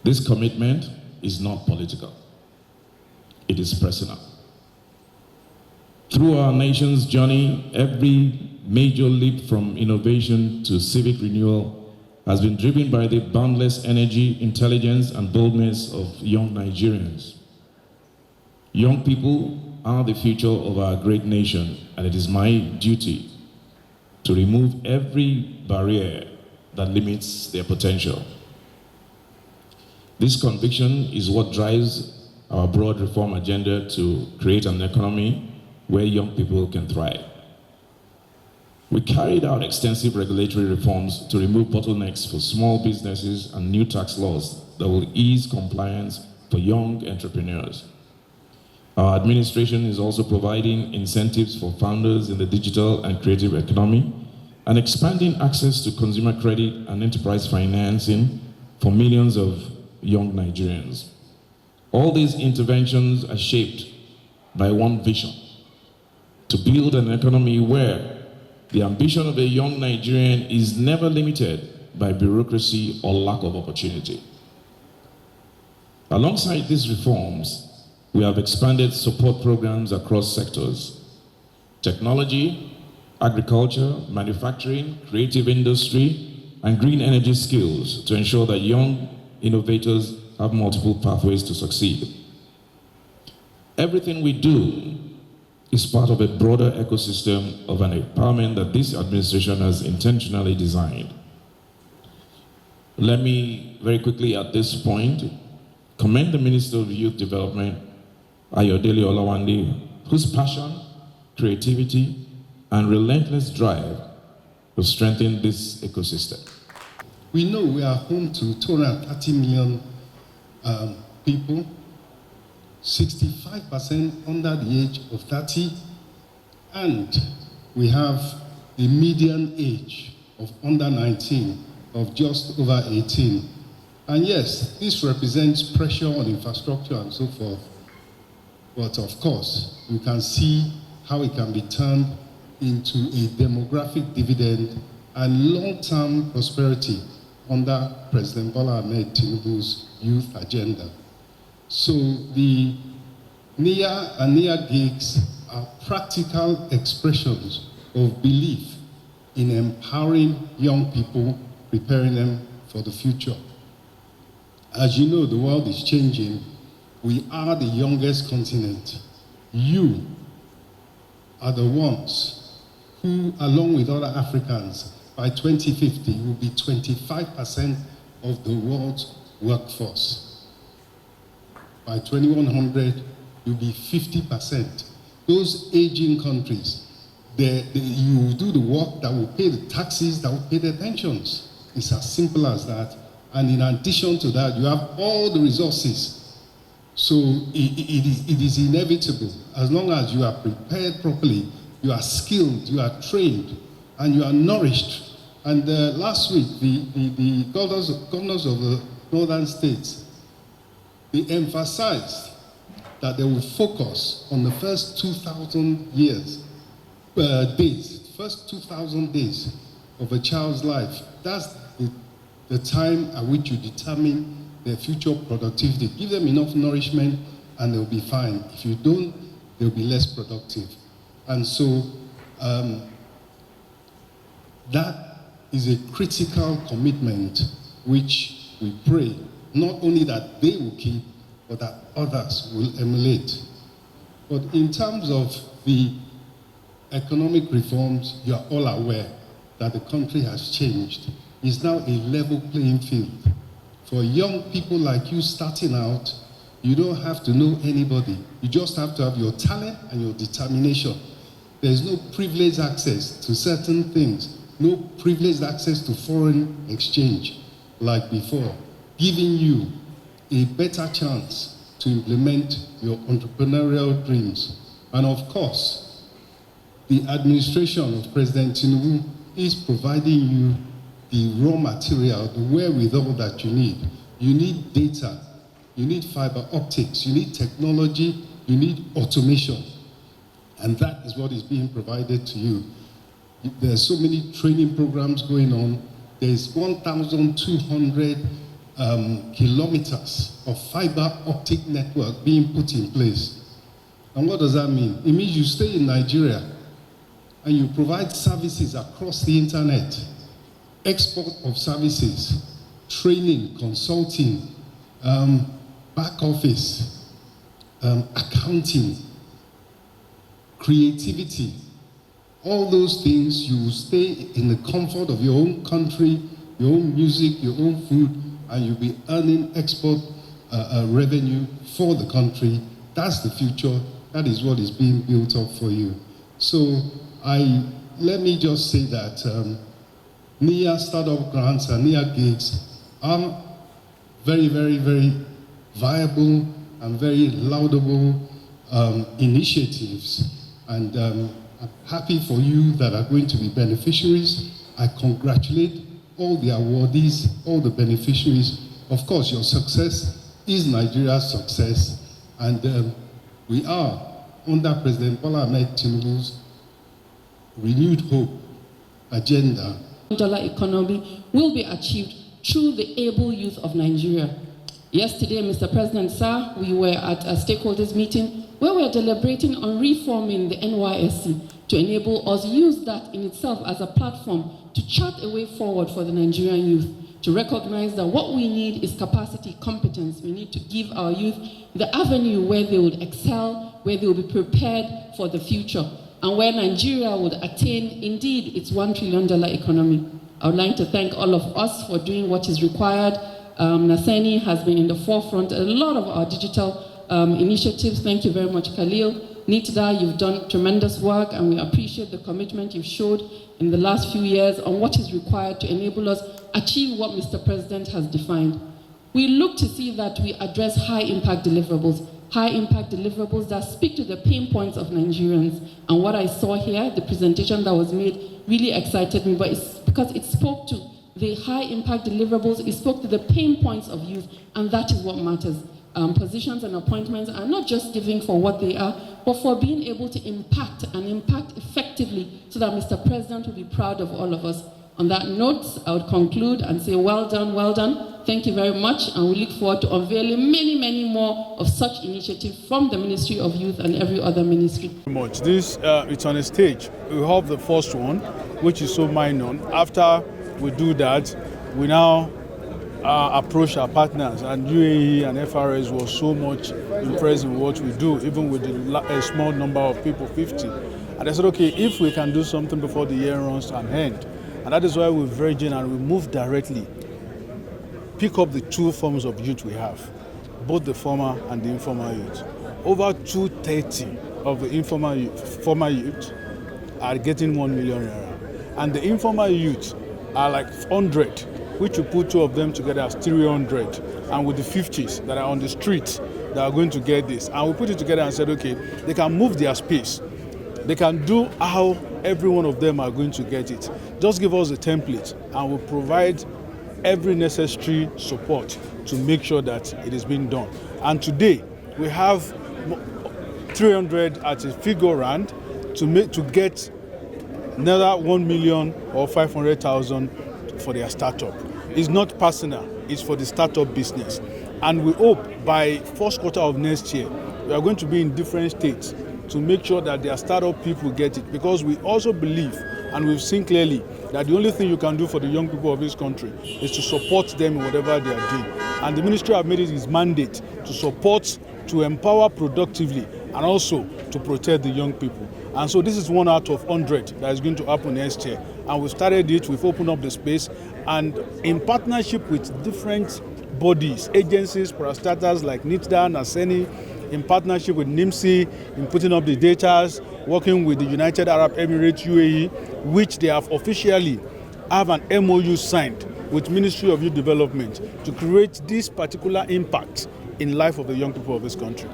This commitment is not political. It is personal. Through our nation's journey, every major leap from innovation to civic renewal has been driven by the boundless energy, intelligence, and boldness of young Nigerians. Young people are the future of our great nation, and it is my duty to remove every barrier that limits their potential. This conviction is what drives our broad reform agenda to create an economy where young people can thrive. We carried out extensive regulatory reforms to remove bottlenecks for small businesses and new tax laws that will ease compliance for young entrepreneurs. Our administration is also providing incentives for founders in the digital and creative economy and expanding access to consumer credit and enterprise financing for millions of young Nigerians. All these interventions are shaped by one vision: to build an economy where the ambition of a young Nigerian is never limited by bureaucracy or lack of opportunity. Alongside these reforms, we have expanded support programs across sectors: technology, agriculture, manufacturing, creative industry, and green energy skills to ensure that young innovators have multiple pathways to succeed. Everything we do is part of a broader ecosystem of an empowerment that this administration has intentionally designed. Let me very quickly at this point commend the Minister of Youth Development, Ayodele Olawande, whose passion, creativity, and relentless drive will strengthen this ecosystem. We know we are home to 230 million people, 65% under the age of 30, and we have a median age of under 19 of just over 18. And yes, this represents pressure on infrastructure and so forth, but of course, you can see how it can be turned into a demographic dividend and long-term prosperity under President Bola Ahmed Tinubu's youth agenda. So the NIA and NIA gigs are practical expressions of belief in empowering young people, preparing them for the future. As you know, the world is changing. We are the youngest continent. You are the ones who, along with other Africans, by 2050 will be 25% of the world's workforce. By 2100, you'll be 50%. Those aging countries, you will do the work that will pay the taxes, that will pay their pensions. It's as simple as that. And in addition to that, you have all the resources. So it is inevitable. As long as you are prepared properly, you are skilled, you are trained, and you are nourished. And last week, the governors of the northern states, they emphasized that they will focus on the first 2,000 days, first 2,000 days of a child's life. That's the time at which you determine their future productivity. Give them enough nourishment and they'll be fine. If you don't, they'll be less productive. And so that is a critical commitment which we pray not only that they will keep, but that others will emulate. But in terms of the economic reforms, you are all aware that the country has changed. It's now a level playing field. For young people like you starting out, you don't have to know anybody. You just have to have your talent and your determination. There's no privileged access to certain things, no privileged access to foreign exchange like before, giving you a better chance to implement your entrepreneurial dreams. And of course, the administration of President Tinubu is providing you the raw material, the wherewithal that you need. You need data, you need fiber optics, you need technology, you need automation. And that is what is being provided to you. There are so many training programs going on. There's 1,200 kilometers of fiber optic network being put in place. And what does that mean? It means you stay in Nigeria and you provide services across the internet, export of services, training, consulting, back office, accounting, creativity. All those things, you will stay in the comfort of your own country, your own music, your own food, and you'll be earning export revenue for the country. That's the future. That is what is being built up for you. So let me just say that NIA startup grants and NIA gigs are very, very, very viable and very laudable initiatives. And I'm happy for you that are going to be beneficiaries. I congratulate all the awardees, all the beneficiaries. Of course, your success is Nigeria's success. And we are under President Bola Ahmed Tinubu's renewed hope agenda. Dollar economy will be achieved through the able youth of Nigeria. Yesterday, Mr. President, sir, we were at a stakeholders meeting where we are deliberating on reforming the NYSC to enable us use that in itself as a platform to chart a way forward for the Nigerian youth, to recognize that what we need is capacity, competence. We need to give our youth the avenue where they would excel, where they will be prepared for the future, and where Nigeria would attain, indeed, its $1 trillion economy. I would like to thank all of us for doing what is required. Naseni has been in the forefront of a lot of our digital initiatives. Thank you very much, Khalil. Nitda, you've done tremendous work, and we appreciate the commitment you've showed in the last few years on what is required to enable us achieve what Mr. President has defined. We look to see that we address high-impact deliverables that speak to the pain points of Nigerians. And what I saw here, the presentation that was made, really excited me, but it's because it spoke to the high-impact deliverables, it spoke to the pain points of youth, and that is what matters. Positions and appointments are not just giving for what they are, but for being able to impact and impact effectively so that Mr. President will be proud of all of us. On that note, I would conclude and say well done, well done. Thank you very much, and we look forward to unveiling many, many more of such initiatives from the Ministry of Youth and every other ministry. Much. This, it's on a stage. We have the first one, which is so minor. After we do that, we now approach our partners, and UAE and FRS was so much impressed in what we do, even with a small number of people, 50. And they said, okay, if we can do something before the year runs to an end, and that is why we're very genuine and we move directly, pick up the two forms of youth we have, both the formal and the informal youth. Over 230 of the former youth are getting 1 million naira, and the informal youth are like 100, which you put two of them together as 300, and with the 50s that are on the street that are going to get this. And we put it together and said, okay, they can move their space. They can do how every one of them are going to get it. Just give us a template, and we'll provide every necessary support to make sure that it is being done. And today, we have 300 at a figure round to get another 1 million or 500,000 for their startup. It's not personal, it's for the startup business. And we hope by first quarter of next year, we are going to be in different states to make sure that their startup people get it. Because we also believe, and we've seen clearly, that the only thing you can do for the young people of this country is to support them in whatever they are doing. And the ministry have made it its mandate to support, to empower productively, and also to protect the young people. And so this is 1 out of 100 that is going to happen next year. And we've started it, we've opened up the space, and in partnership with different bodies, agencies, parastatals like NITDA, Naseni, in partnership with NIMSI, in putting up the data, working with the United Arab Emirates, UAE, which they have officially have an MOU signed with Ministry of Youth Development to create this particular impact in life of the young people of this country.